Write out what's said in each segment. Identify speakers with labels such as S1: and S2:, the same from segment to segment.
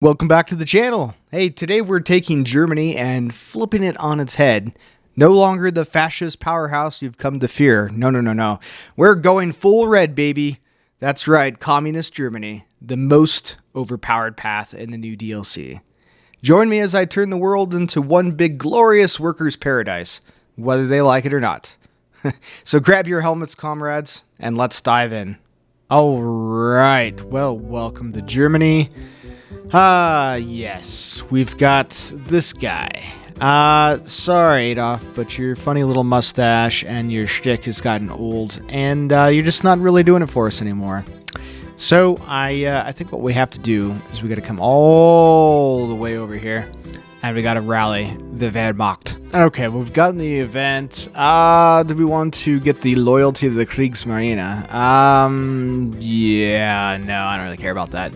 S1: Welcome back to the channel. Hey, today we're taking Germany and flipping it on its head. No longer the fascist powerhouse you've come to fear. No. We're going full red, baby. That's right, communist Germany, the most overpowered path in the new DLC. Join me as I turn the world into one big glorious workers' paradise, whether they like it or not. So grab your helmets, comrades, and let's dive in. All right, well, welcome to Germany. Yes, we've got this guy. Sorry, Adolf, but your funny little mustache and your shtick has gotten old, and you're just not really doing it for us anymore. So, I think what we have to do is we gotta come all the way over here, and we gotta rally the Wehrmacht. Okay, well, we've gotten the event. Do we want to get the loyalty of the Kriegsmarine? Yeah, no, I don't really care about that.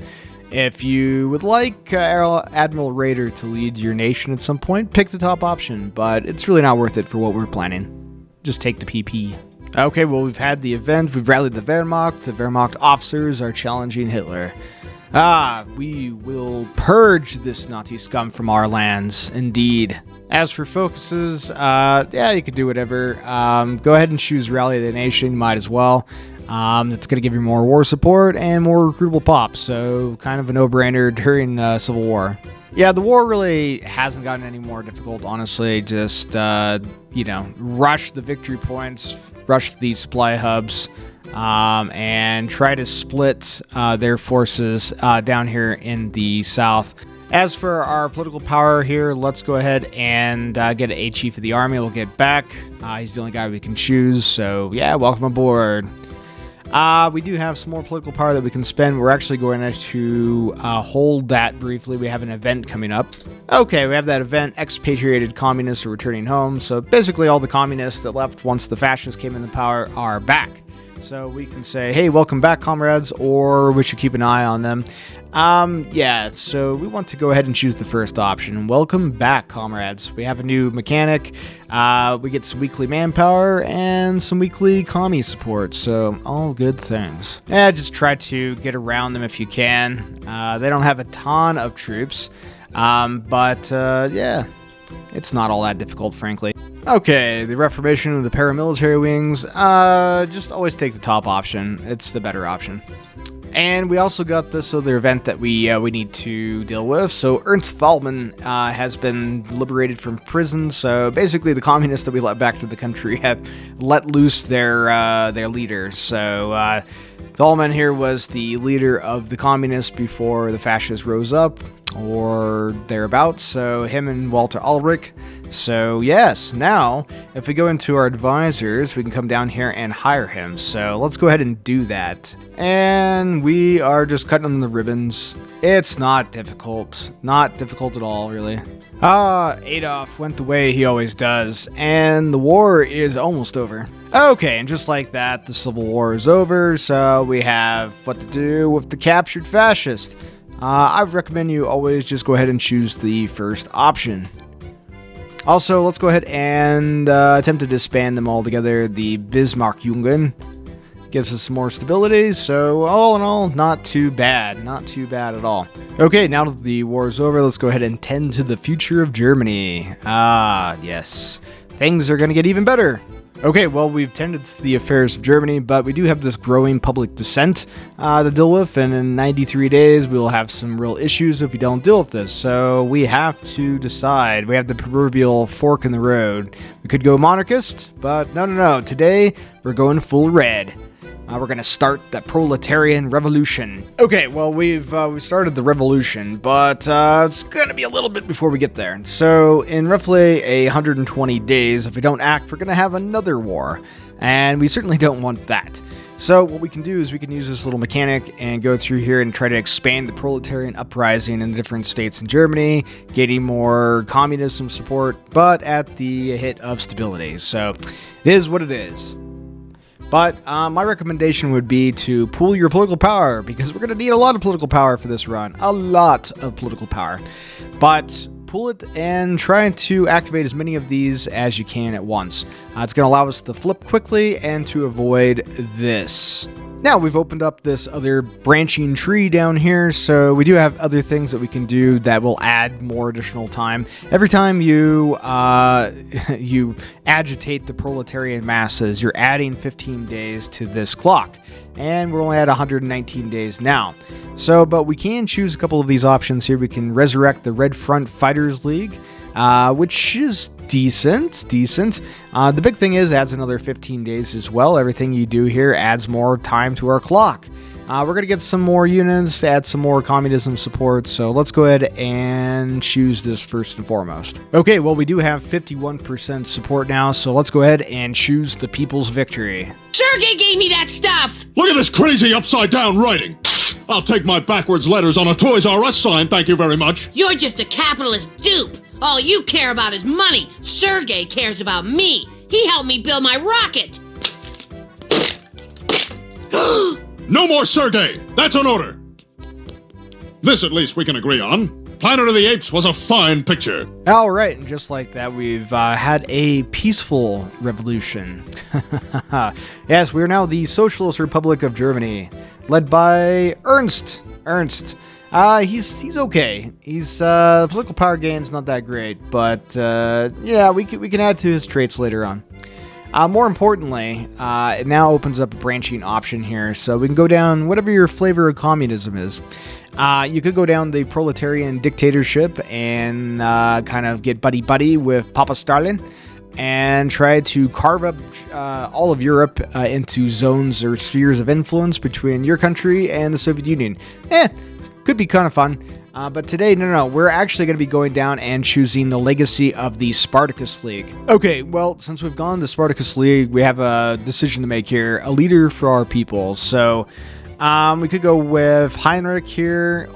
S1: If you would like Admiral Raider to lead your nation at some point, pick the top option, but it's really not worth it for what we're planning. Just take the PP. Okay, well, we've had the event, we've rallied the Wehrmacht officers are challenging Hitler. We will purge this Nazi scum from our lands, indeed. As for focuses, yeah, you could do whatever. Go ahead and choose Rally the Nation, might as well. It's going to give you more war support and more recruitable pops, so kind of a no-brainer during Civil War. Yeah, the war really hasn't gotten any more difficult, honestly. Just, rush the victory points, rush the supply hubs, and try to split their forces down here in the south. As for our political power here, let's go ahead and get a chief of the army. We'll get back. He's the only guy we can choose, so yeah, welcome aboard. We do have some more political power that we can spend. We're actually going to hold that briefly. We have an event coming up. Okay, we have that event. Expatriated communists are returning home. So basically all the communists that left once the fascists came into power are back. So we can say, hey, welcome back, comrades, or we should keep an eye on them. Yeah, so we want to go ahead and choose the first option. Welcome back, comrades. We have a new mechanic. We get some weekly manpower and some weekly commie support, so all good things. Yeah, just try to get around them if you can. They don't have a ton of troops, but yeah, it's not all that difficult, frankly. Okay, the reformation of the paramilitary wings. Just always take the top option. It's the better option. And we also got this other event that we need to deal with. So Ernst Thalmann has been liberated from prison. So basically, the communists that we let back to the country have let loose their leader. So Thalmann here was the leader of the communists before the fascists rose up, or thereabouts. So him and Walter Ulrich. So yes, now if we go into our advisors, we can come down here and hire him. So let's go ahead and do that. And we are just cutting on the ribbons. It's not difficult at all, really. Adolf went the way he always does, and the war is almost over. Okay, and just like that, the Civil War is over, so we have what to do with the captured fascists. I recommend you always just go ahead and choose the first option. Also, let's go ahead and attempt to disband them all together. The Bismarck-Jungen gives us some more stability, so all in all, not too bad at all. Okay, now that the war is over, let's go ahead and tend to the future of Germany. Yes, things are going to get even better. Okay, well, we've tended to the affairs of Germany, but we do have this growing public dissent to deal with, and in 93 days, we will have some real issues if we don't deal with this. So we have to decide. We have the proverbial fork in the road. We could go monarchist, but no. Today, we're going full red. We're going to start the proletarian revolution. Okay, well, we've started the revolution, but it's going to be a little bit before we get there. So in roughly 120 days, if we don't act, we're going to have another war, and we certainly don't want that. So what we can do is we can use this little mechanic and go through here and try to expand the proletarian uprising in different states in Germany, getting more communism support, but at the hit of stability. So it is what it is. But my recommendation would be to pool your political power, because we're going to need a lot of political power for this run. A lot of political power. But pool it and try to activate as many of these as you can at once. It's going to allow us to flip quickly and to avoid this. Now we've opened up this other branching tree down here, so we do have other things that we can do that will add more additional time. Every time you you agitate the proletarian masses, you're adding 15 days to this clock. And we're only at 119 days now. So, but we can choose a couple of these options here. We can resurrect the Red Front Fighters League, which is decent. The big thing is adds another 15 days as well. Everything you do here adds more time to our clock. We're going to get some more units, add some more communism support, so let's go ahead and choose this first and foremost. Okay, well, we do have 51% support now, so let's go ahead and choose the People's Victory.
S2: Sergey gave me that stuff!
S3: Look at this crazy upside-down writing! I'll take my backwards letters on a Toys R Us sign, thank you very much.
S2: You're just a capitalist dupe! All you care about is money! Sergey cares about me! He helped me build my rocket!
S3: No more Sergey! That's an order! This at least we can agree on. Planet of the Apes was a fine picture.
S1: All right, and just like that, we've had a peaceful revolution. Yes, we are now the Socialist Republic of Germany, led by Ernst. He's okay. He's political power gain's not that great, but yeah, we can add to his traits later on. More importantly, it now opens up a branching option here, so we can go down whatever your flavor of communism is. You could go down the proletarian dictatorship and kind of get buddy-buddy with Papa Stalin and try to carve up all of Europe into zones or spheres of influence between your country and the Soviet Union. Could be kind of fun. But today, no, we're actually going to be going down and choosing the legacy of the Spartacus League. Okay, well, since we've gone the Spartacus League, we have a decision to make here, a leader for our people. So we could go with Heinrich here,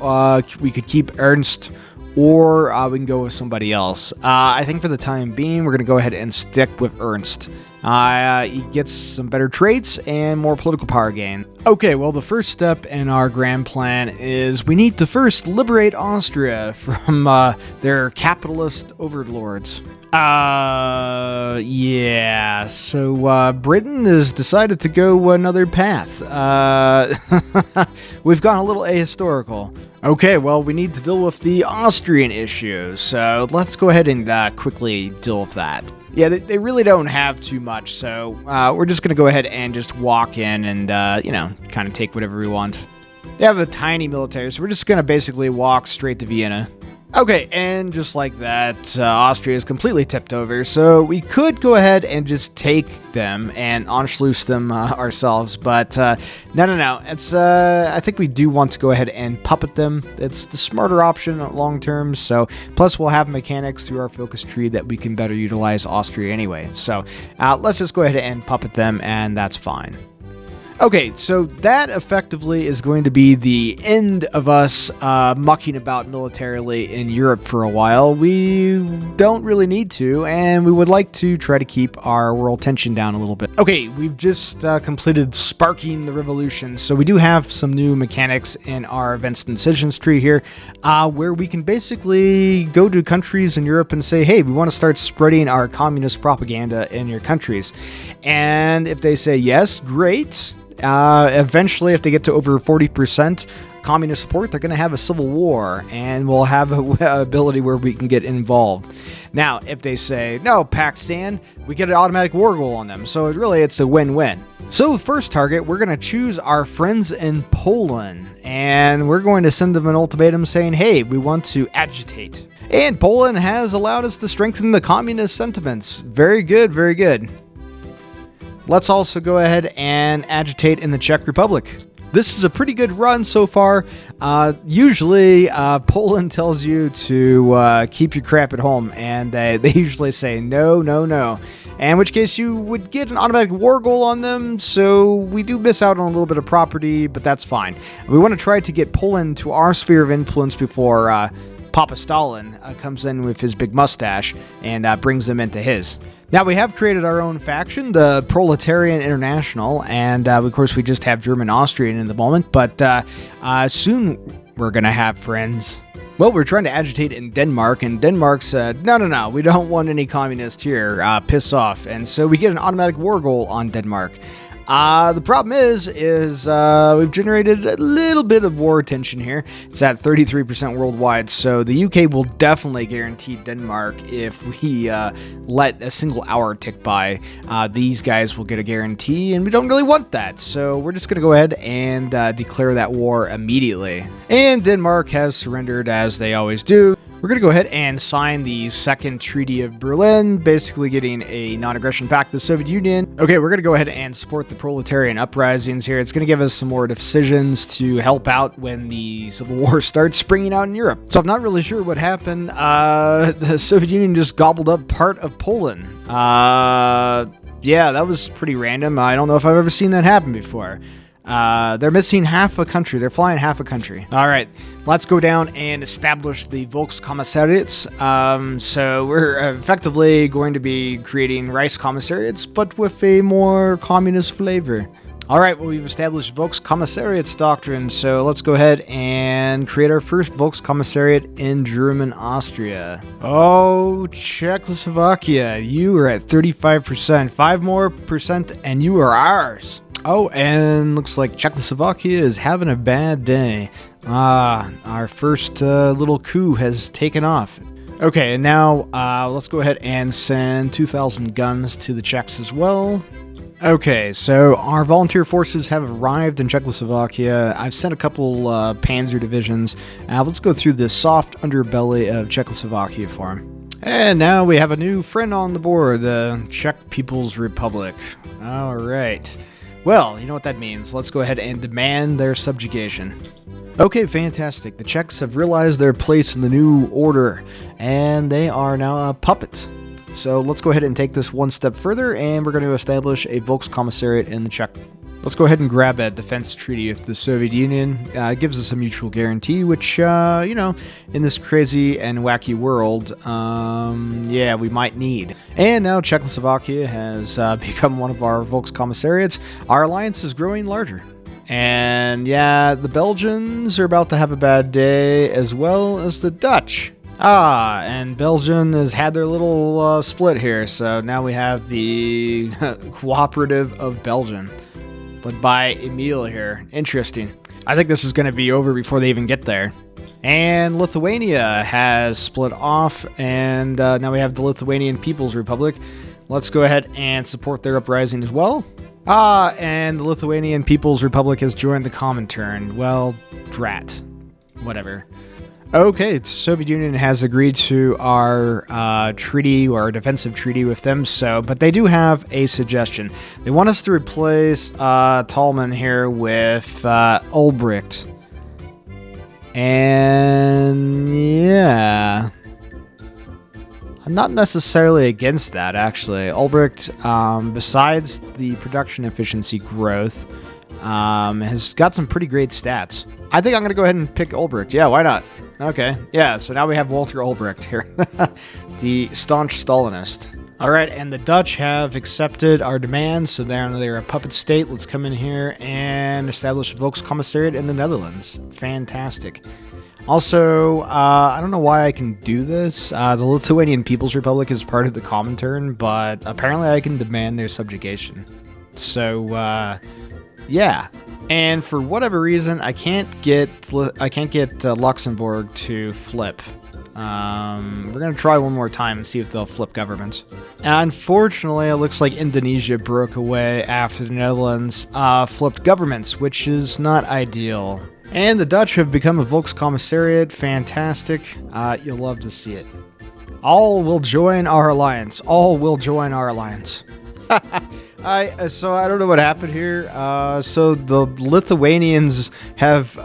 S1: we could keep Ernst, or we can go with somebody else. I think for the time being, we're going to go ahead and stick with Ernst. He gets some better traits and more political power gain. Okay, well, the first step in our grand plan is we need to first liberate Austria from their capitalist overlords. Yeah, so Britain has decided to go another path. We've gone a little ahistorical. Okay, well, we need to deal with the Austrian issue, so let's go ahead and quickly deal with that. Yeah, they really don't have too much, so we're just going to go ahead and just walk in and, kind of take whatever we want. They have a tiny military, so we're just going to basically walk straight to Vienna. Okay, and just like that, Austria is completely tipped over, so we could go ahead and just take them and Anschluss them ourselves, but no. It's I think we do want to go ahead and puppet them. It's the smarter option long term, so plus we'll have mechanics through our focus tree that we can better utilize Austria anyway. So let's just go ahead and puppet them, and that's fine. Okay, so that effectively is going to be the end of us mucking about militarily in Europe for a while. We don't really need to, and we would like to try to keep our world tension down a little bit. Okay, we've just completed sparking the revolution, so we do have some new mechanics in our events and decisions tree here, where we can basically go to countries in Europe and say, hey, we want to start spreading our communist propaganda in your countries. And if they say yes, great. Eventually, if they get to over 40% communist support, they're going to have a civil war, and we'll have an ability where we can get involved. Now, if they say, no, Pakistan, we get an automatic war goal on them. So it's a win-win. So first target, we're going to choose our friends in Poland, and we're going to send them an ultimatum saying, hey, we want to agitate. And Poland has allowed us to strengthen the communist sentiments. Very good, very good. Let's also go ahead and agitate in the Czech Republic. This is a pretty good run so far. Usually, Poland tells you to keep your crap at home, and they usually say no, in which case you would get an automatic war goal on them, so we do miss out on a little bit of property, but that's fine. We want to try to get Poland to our sphere of influence before Papa Stalin comes in with his big mustache and brings them into his. Now, we have created our own faction, the Proletarian International, and of course we just have German-Austrian in the moment, but soon we're going to have friends. Well, we're trying to agitate in Denmark, and Denmark said, no, we don't want any communists here, piss off, and so we get an automatic war goal on Denmark. The problem is we've generated a little bit of war tension here. It's at 33% worldwide, so the UK will definitely guarantee Denmark if we let a single hour tick by. These guys will get a guarantee, and we don't really want that, so we're just going to go ahead and declare that war immediately. And Denmark has surrendered, as they always do. We're going to go ahead and sign the Second Treaty of Berlin, basically getting a non-aggression pact with the Soviet Union. Okay, we're going to go ahead and support the proletarian uprisings here. It's going to give us some more decisions to help out when the Civil War starts springing out in Europe. So I'm not really sure what happened. The Soviet Union just gobbled up part of Poland. Yeah, that was pretty random. I don't know if I've ever seen that happen before. They're missing half a country. They're flying half a country. All right, let's go down and establish the Volkskommissariats. So we're effectively going to be creating rice commissariats, but with a more communist flavor. All right, well, we've established Volkskommissariats doctrine, so let's go ahead and create our first Volkskommissariat in German Austria. Oh, Czechoslovakia, you are at 35%. 5 more percent, and you are ours. Oh, and looks like Czechoslovakia is having a bad day. Our first little coup has taken off. Okay, and now let's go ahead and send 2,000 guns to the Czechs as well. Okay, so our volunteer forces have arrived in Czechoslovakia. I've sent a couple panzer divisions. Let's go through the soft underbelly of Czechoslovakia for them. And now we have a new friend on the board, the Czech People's Republic. All right. Well, you know what that means. Let's go ahead and demand their subjugation. Okay, fantastic. The Czechs have realized their place in the new order, and they are now a puppet. So let's go ahead and take this one step further, and we're going to establish a Volkskommissariat in the Czech. Let's go ahead and grab a defense treaty with the Soviet Union. It gives us a mutual guarantee, which, you know, in this crazy and wacky world, yeah, we might need. And now Czechoslovakia has become one of our Volkskommissariats. Our alliance is growing larger. And yeah, the Belgians are about to have a bad day, as well as the Dutch. And Belgium has had their little split here, so now we have the Cooperative of Belgium. Led by Emil here. Interesting. I think this is going to be over before they even get there. And Lithuania has split off, and now we have the Lithuanian People's Republic. Let's go ahead and support their uprising as well. And the Lithuanian People's Republic has joined the Comintern. Well, drat. Whatever. Okay, the Soviet Union has agreed to our treaty, or our defensive treaty with them, but they do have a suggestion. They want us to replace Tallman here with Ulbricht. And yeah, I'm not necessarily against that, actually. Ulbricht, besides the production efficiency growth, has got some pretty great stats. I think I'm going to go ahead and pick Ulbricht. Yeah, why not? Okay, yeah, so now we have Walter Ulbricht here, the staunch Stalinist. All right, and the Dutch have accepted our demands, so they're a puppet state. Let's come in here and establish a Volkskommissariat in the Netherlands. Fantastic. Also, I don't know why I can do this. The Lithuanian People's Republic is part of the Comintern, but apparently I can demand their subjugation. So, yeah. And for whatever reason, I can't get Luxembourg to flip. We're gonna try one more time and see if they'll flip governments. Unfortunately, it looks like Indonesia broke away after the Netherlands flipped governments, which is not ideal. And the Dutch have become a Volkskommissariat. Fantastic. You'll love to see it. All will join our alliance. All will join our alliance. So I don't know what happened here. So the Lithuanians have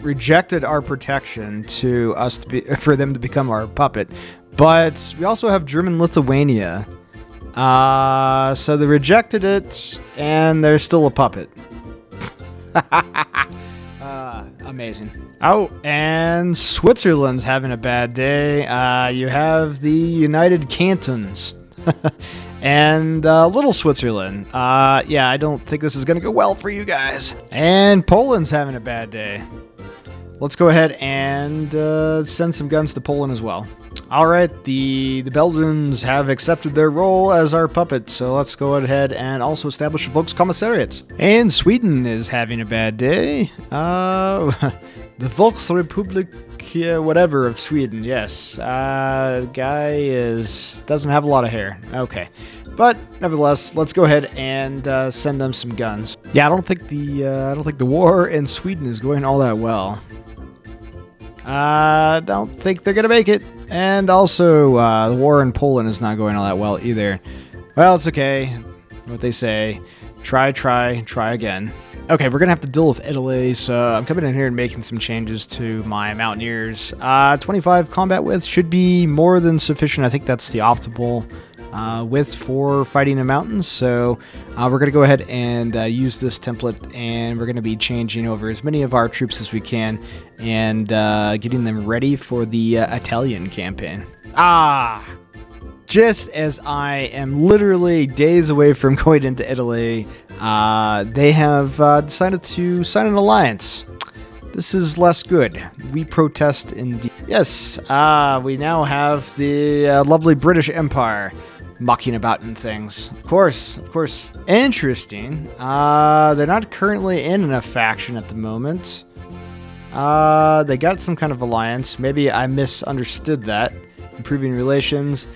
S1: rejected our protection to us for them to become our puppet, but we also have German Lithuania. So they rejected it, and they're still a puppet. Amazing. Oh, and Switzerland's having a bad day. You have the United Cantons. And little Switzerland. Yeah, I don't think this is going to go well for you guys. And Poland's having a bad day. Let's go ahead and send some guns to Poland as well. All right, the Belgians have accepted their role as our puppets, so let's go ahead and also establish a Volkscommissariat. And Sweden is having a bad day. The Volksrepublik, whatever, of Sweden, yes. Guy doesn't have a lot of hair. Okay. But nevertheless, let's go ahead and send them some guns. Yeah, I don't think the war in Sweden is going all that well. Don't think they're gonna make it. And also, the war in Poland is not going all that well either. Well, it's okay. What they say. Try again. Okay, we're gonna have to deal with Italy, so I'm coming in here and making some changes to my Mountaineers. 25 combat width should be more than sufficient. I think that's the optimal width for fighting in mountains. So we're going to go ahead and use this template, and we're going to be changing over as many of our troops as we can and getting them ready for the Italian campaign. Just as I am literally days away from going into Italy, they have decided to sign an alliance. This is less good. We protest indeed. Yes, we now have the lovely British Empire mucking about in things. Of course. Interesting. They're not currently in a faction at the moment. They got some kind of alliance. Maybe I misunderstood that. Improving relations.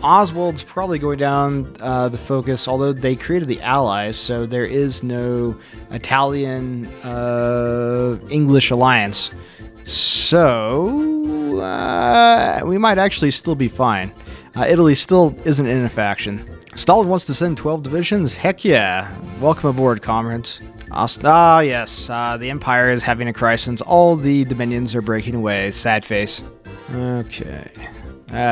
S1: Oswald's probably going down the focus, although they created the Allies, so there is no Italian-English alliance. So, we might actually still be fine. Italy still isn't in a faction. Stalin wants to send 12 divisions? Heck yeah. Welcome aboard, comrades. Yes, the Empire is having a crisis. All the dominions are breaking away. Sad face. Okay.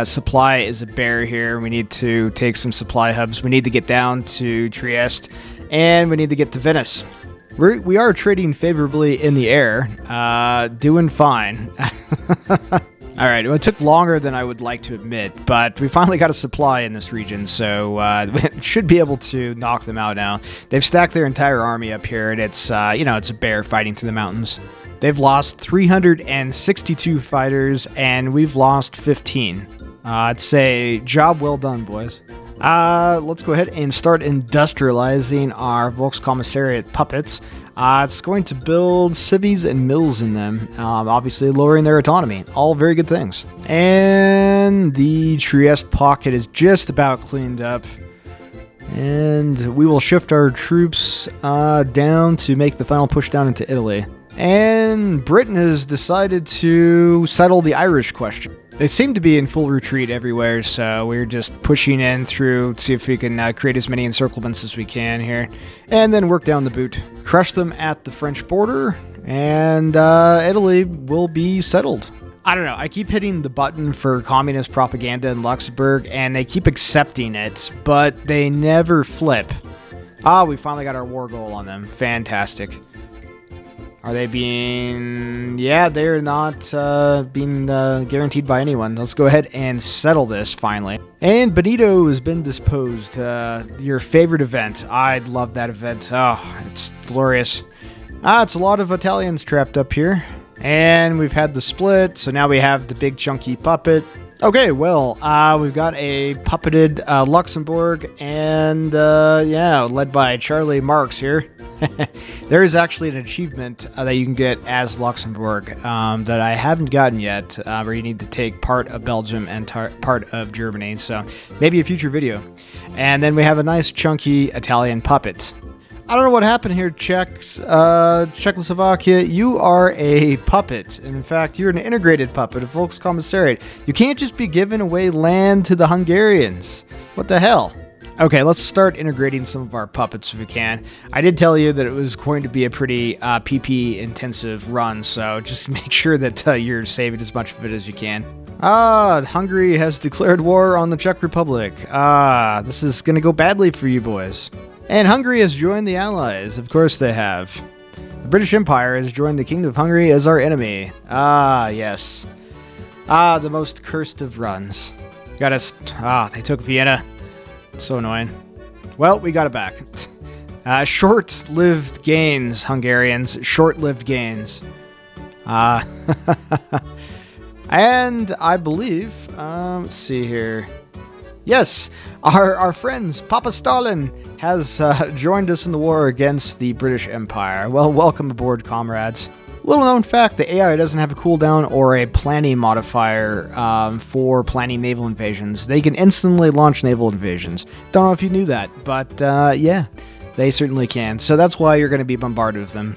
S1: Supply is a bear here. We need to take some supply hubs. We need to get down to Trieste, and we need to get to Venice. We are trading favorably in the air. Doing fine. All right, well, it took longer than I would like to admit, but we finally got a supply in this region, so we should be able to knock them out now. They've stacked their entire army up here, and it's it's a bear fighting through the mountains. They've lost 362 fighters, and we've lost 15. I'd say job well done, boys. Let's go ahead and start industrializing our Volkscommissariat puppets. It's going to build cities and mills in them, obviously lowering their autonomy. All very good things. And the Trieste pocket is just about cleaned up. And we will shift our troops down to make the final push down into Italy. And Britain has decided to settle the Irish question. They seem to be in full retreat everywhere, so we're just pushing in through to see if we can create as many encirclements as we can here, and then work down the boot. Crush them at the French border, and Italy will be settled. I don't know, I keep hitting the button for communist propaganda in Luxembourg, and they keep accepting it, but they never flip. We finally got our war goal on them. Fantastic. Are they being... Yeah, they're not being guaranteed by anyone. Let's go ahead and settle this, finally. And Benito has been disposed. Your favorite event. I love that event. Oh, it's glorious. It's a lot of Italians trapped up here. And we've had the split, so now we have the big chunky puppet. Okay, well, we've got a puppeted Luxembourg, and led by Charlie Marx here. There is actually an achievement that you can get as Luxembourg that I haven't gotten yet, where you need to take part of Belgium and part of Germany, so maybe a future video. And then we have a nice chunky Italian puppet. I don't know what happened here, Czechoslovakia. You are a puppet. In fact, you're an integrated puppet, a Volkscommissariat. You can't just be giving away land to the Hungarians. What the hell? Okay, let's start integrating some of our puppets if we can. I did tell you that it was going to be a pretty PP-intensive run, so just make sure that you're saving as much of it as you can. Hungary has declared war on the Czech Republic. This is going to go badly for you boys. And Hungary has joined the Allies. Of course they have. The British Empire has joined the Kingdom of Hungary as our enemy. Yes. The most cursed of runs. Got us. They took Vienna. It's so annoying. Well, we got it back. Short-lived gains, Hungarians. Short-lived gains. And I believe, let's see here. Yes, our friends, Papa Stalin, has joined us in the war against the British Empire. Well, welcome aboard, comrades. Little known fact, the AI doesn't have a cooldown or a planning modifier for planning naval invasions. They can instantly launch naval invasions. Don't know if you knew that, but yeah, they certainly can. So that's why you're going to be bombarded with them.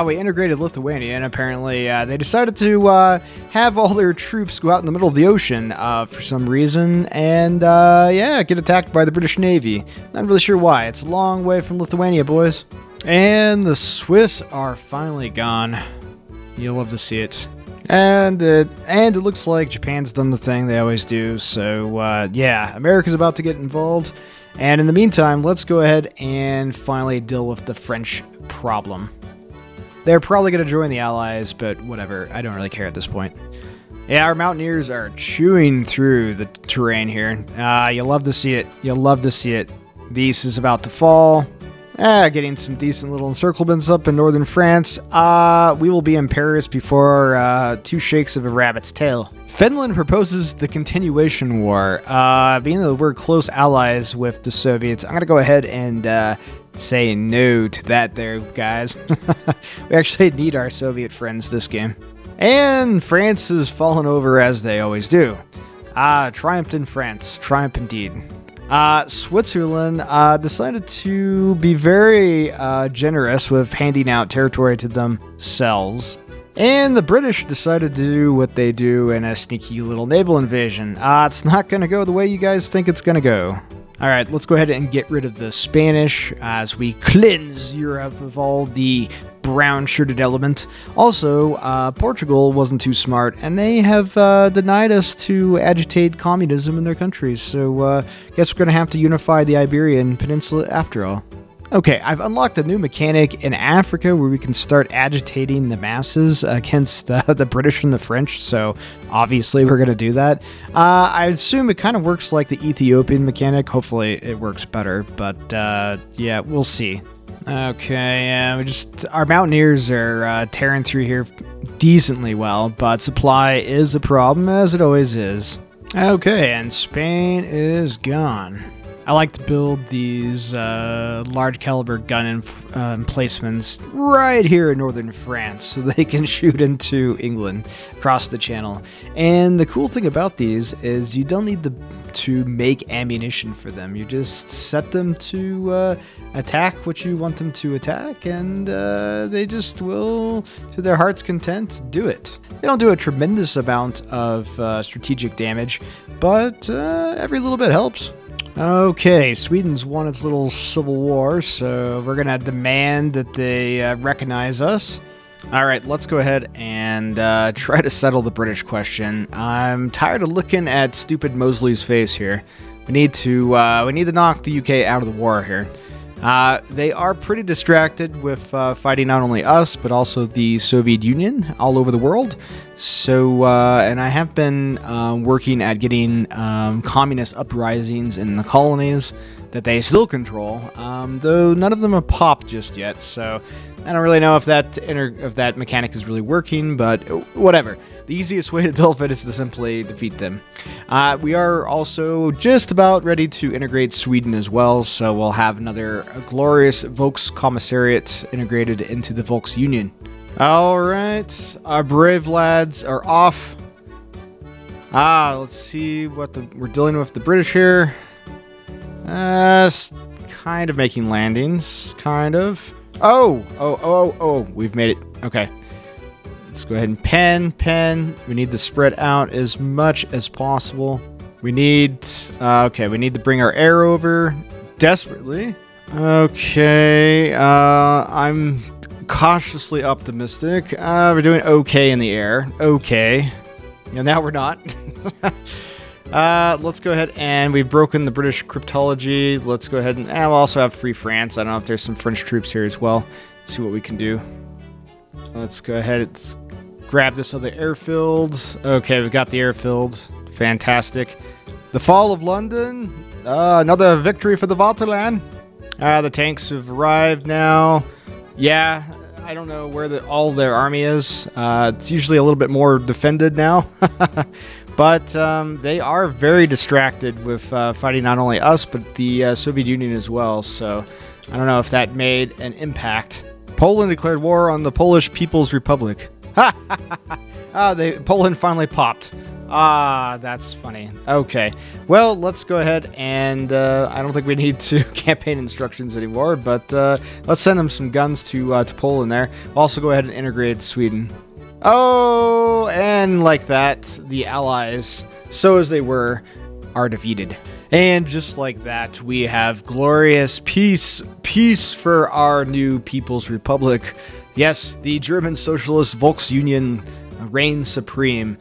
S1: We integrated Lithuania, and apparently they decided to have all their troops go out in the middle of the ocean for some reason, and yeah, get attacked by the British Navy. Not really sure why. It's a long way from Lithuania, boys. And the Swiss are finally gone. You'll love to see it. And it looks like Japan's done the thing they always do. So yeah, America's about to get involved. And in the meantime, let's go ahead and finally deal with the French problem. They're probably going to join the Allies, but whatever. I don't really care at this point. Yeah, our mountaineers are chewing through the terrain here. You'll love to see it. You'll love to see it. The East is about to fall. Getting some decent little encirclements up in northern France. We will be in Paris before 2 shakes of a rabbit's tail. Finland proposes the continuation war. Being that we're close allies with the Soviets, I'm going to go ahead and say no to that there, guys. We actually need our Soviet friends this game. And France has fallen over as they always do. Triumphed in France. Triumph indeed. Switzerland decided to be very generous with handing out territory to themselves. And the British decided to do what they do in a sneaky little naval invasion. It's not going to go the way you guys think it's going to go. Alright, let's go ahead and get rid of the Spanish as we cleanse Europe of all the brown-shirted element. Also, Portugal wasn't too smart, and they have denied us to agitate communism in their countries. So, guess we're going to have to unify the Iberian Peninsula after all. Okay, I've unlocked a new mechanic in Africa where we can start agitating the masses against the British and the French, so obviously we're going to do that. I assume it kind of works like the Ethiopian mechanic. Hopefully it works better, but yeah, we'll see. Okay, our mountaineers are tearing through here decently well, but supply is a problem, as it always is. Okay, and Spain is gone. I like to build these large caliber gun emplacements right here in northern France so they can shoot into England across the channel. And the cool thing about these is you don't need to make ammunition for them. You just set them to attack what you want them to attack, and they just will, to their heart's content, do it. They don't do a tremendous amount of strategic damage, but every little bit helps. Okay, Sweden's won its little civil war, so we're going to demand that they recognize us. Alright, let's go ahead and try to settle the British question. I'm tired of looking at stupid Mosley's face here. We need to knock the UK out of the war here. They are pretty distracted with fighting not only us, but also the Soviet Union all over the world. So, and I have been working at getting communist uprisings in the colonies that they still control, though none of them have popped just yet. So, I don't really know if that mechanic is really working, but whatever. The easiest way to deal with it is to simply defeat them. We are also just about ready to integrate Sweden as well, so we'll have another glorious Volkskommissariat integrated into the Volksunion. Alright, our brave lads are off. Let's see what we're dealing with the British here. Kind of making landings, kind of. Oh, we've made it. Okay. Let's go ahead and pen. We need to spread out as much as possible. We need to bring our air over desperately. Okay, I'm cautiously optimistic. We're doing okay in the air. Okay. Yeah, now we're not. Let's go ahead and we've broken the British cryptology. Let's go ahead and we'll also have Free France. I don't know if there's some French troops here as well. Let's see what we can do. Let's go ahead and grab this other airfield. Okay, we got the airfield. Fantastic. The fall of London. Another victory for the Vaterland. The tanks have arrived now. Yeah, I don't know where all their army is. It's usually a little bit more defended now. But they are very distracted with fighting not only us, but the Soviet Union as well. So I don't know if that made an impact. Poland declared war on the Polish People's Republic. Poland finally popped. That's funny. Okay. Well, let's go ahead and I don't think we need to campaign instructions anymore, but let's send them some guns to Poland there. We'll also go ahead and integrate Sweden. Oh, and like that, the Allies, so as they were, are defeated. And just like that, we have glorious peace for our new People's Republic. Yes, the German Socialist Volksunion reigns supreme.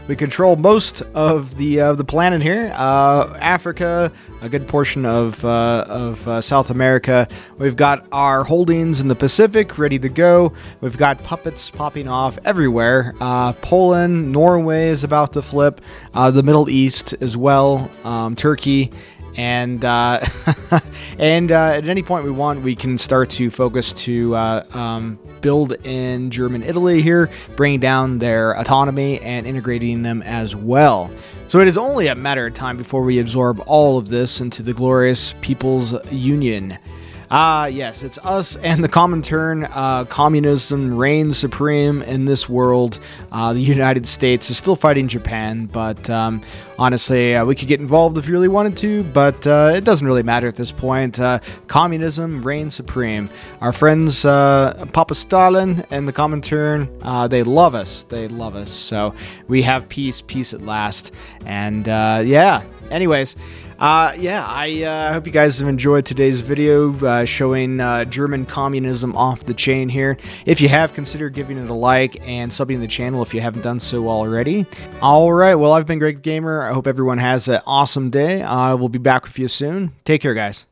S1: We control most of the planet here. Africa, a good portion of South America. We've got our holdings in the Pacific ready to go. We've got puppets popping off everywhere. Poland, Norway is about to flip. The Middle East as well. Turkey. And and at any point we want, we can start to focus to build in German Italy here, bringing down their autonomy and integrating them as well. So it is only a matter of time before we absorb all of this into the glorious People's Union. Yes, it's us and the Comintern. Communism reigns supreme in this world. The United States is still fighting Japan, but honestly, we could get involved if you really wanted to, but it doesn't really matter at this point. Communism reigns supreme. Our friends, Papa Stalin and the Comintern, they love us. They love us. So we have peace at last. And yeah, anyways. I hope you guys have enjoyed today's video showing German communism off the chain here. If you have, consider giving it a like and subbing to the channel if you haven't done so already. Alright, well, I've been Greg the Gamer. I hope everyone has an awesome day. I will be back with you soon. Take care, guys.